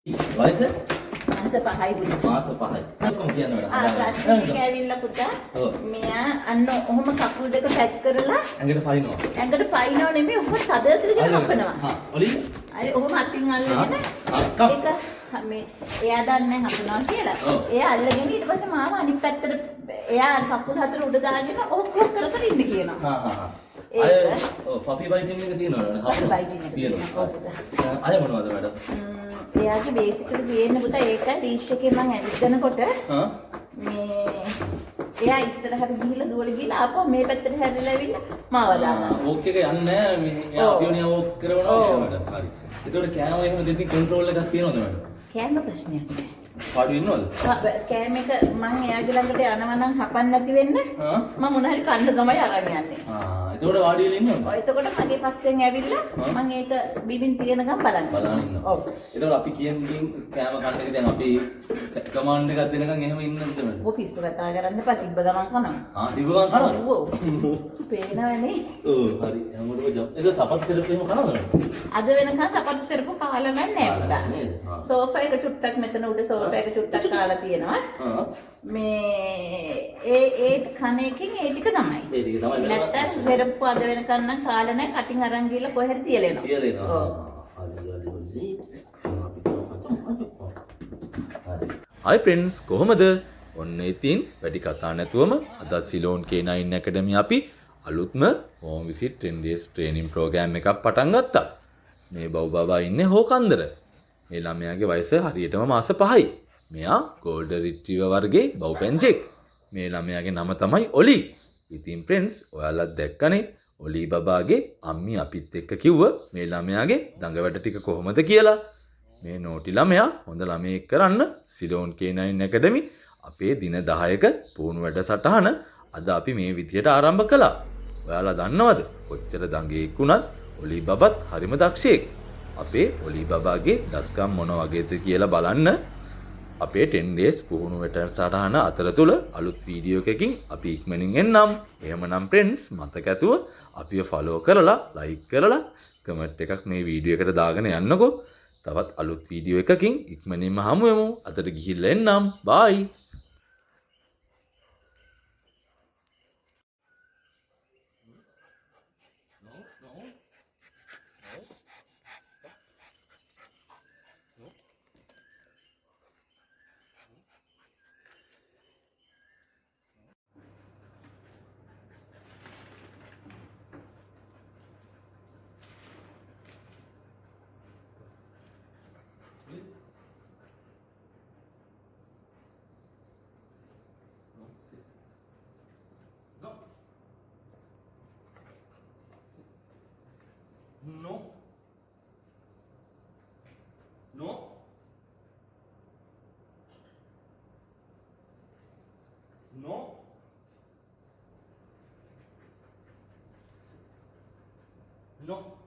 වයස මාස 5යි පුතා. මාස 5යි. කොහොම කියන්න වැඩ. ප්‍රශ්න ටික ඇවිල්ලා පුතා. ඔව්. මෙයා අන්න ඔහොම කකුල් දෙක පැක් කරලා ඇඟට පයින්නවා. ඇඟට පයින්නව නෙමෙයි ඔහොම තද කරගෙන හපනවා. හා ඔලි හරි ඔහොම අතින් අල්ලගෙන ඒක මේ එයා දන්නේ හපනවා කියලා. එයා අල්ලගෙන ඊට පස්සේ මාව අනිත් පැත්තට එයා කකුල් හතර උඩ දාගෙන ඔහොම කර කර ඉන්න කියනවා. හා ඒක ඔව් පපි බයිටින් එක තියෙනවනේ. පපි බයිටින් එක තියෙනවා. අය මොනවද වැඩ? එයාගේ බේසිකලි තියෙන පුතා ඒකයි ඩීෂ් එකේ මම ඇවිත් හා මේ එයා ඉස්සරහට ගිහිල්ලා දුවල ගිහිල්ලා ආපහු මේ පැත්තට හැරිලා ඇවිල්ලා මාව දානවා. ඕක් එක යන්නේ නැහැ මේ එයා අපිව නිය ඕක් කරනවා වැඩ. හරි. ඒතකොට කෑම එහෙම දෙද්දි කන්ට්‍රෝල් එකක් තියෙනවද වැඩ? කෑම ප්‍රශ්නයක් නෑ. පාඩු ඉන්නවද? කෑම එක මං එයාගේ ළඟට යනවා නම් හපන්න නැති වෙන්න මම මොන හරි කන්න තමයි අරන් යන්නේ. එතකොට වාඩි වෙලා ඉන්නවද? ඔය එතකොට මගේ පස්සෙන් ඇවිල්ලා මම ඒක බිබින් තියනකම් බලන්න. බලන් ඉන්නවා. ඔව්. එතකොට අපි කියන්නේ කෑම කන්න එක දැන් අපි කමාන්ඩ් එකක් දෙනකන් එහෙම ඉන්නද මට? ඔය පිස්සු කතා කරන්න එපා තිබ්බ ගමන් කනවා. තිබ්බ ගමන් කනවා? ඔව්. පේනවනේ. ඔව් හරි. හැමෝටම ජොබ්. ඒක සපත් සෙරප් එහෙම කනවද? අද වෙනකන් සපත්තු සෙරපු කාලා නැහැ පුතා. සෝෆා එක චුට්ටක් මෙතන උඩ සෝෆා එක චුට්ටක් කාලා තියෙනවා. මේ ඒ කන එකෙන් ඒ ටික තමයි. ඒ ටික තමයි. නැත්තම් සෙරප්පු අද වෙනකන් නම් කාලා නැහැ කටින් අරන් ගිහලා කොහෙද තියලා එනවා. තියලා එනවා. ඔව්. හයි ෆ්‍රෙන්ඩ්ස් කොහොමද? ඔන්න ඉතින් වැඩි කතා නැතුවම අද සිලෝන් K9 Academy අපි අලුත්ම home visit 10 days training program එකක් පටන් ගත්තා. මේ බබා ඉන්නේ හෝකන්දර. මේ ළමයාගේ වයස හරියටම මාස 5යි. මෙයා golden retriever වර්ගයේ බවුපැන්චෙක්. මේ ළමයාගේ නම තමයි ඔලි. ඉතින් ෆ්‍රෙන්ඩ්ස් ඔයාලත් දැක්කනේ ඔලි බබාගේ අම්මි අපිත් එක්ක කිව්ව මේ ළමයාගේ දඟවැට ටික කොහොමද කියලා. මේ නෝටි ළමයා හොඳ ළමයෙක් කරන්න සිලෝන් K9 Academy අපේ දින 10ක පුහුණු වැඩසටහන අද අපි මේ විදියට ආරම්භ කළා. ඔයාලා දන්නවද කොච්චර දඟෙක් වුණත් ඔලි බබත් හරිම දක්ෂයෙක්. අපේ ඔලි බබාගේ දස්කම් මොන වගේද කියලා බලන්න අපේ 10 days පුහුණු වැඩසටහන අතරතුර අලුත් වීඩියෝ එකකින් අපි ඉක්මනින් එන්නම්. එහෙමනම් ෆ්‍රෙන්ඩ්ස් මතක ඇතුව අපිව ෆලෝ කරලා ලයික් කරලා කමෙන්ට් එකක් මේ වීඩියෝ එකට දාගෙන යන්නකෝ. තවත් අලුත් වීඩියෝ එකකින් ඉක්මනින්ම හමු වෙමු. අතට ගිහිල්ලා එන්නම්. බයි. No. No. No. No.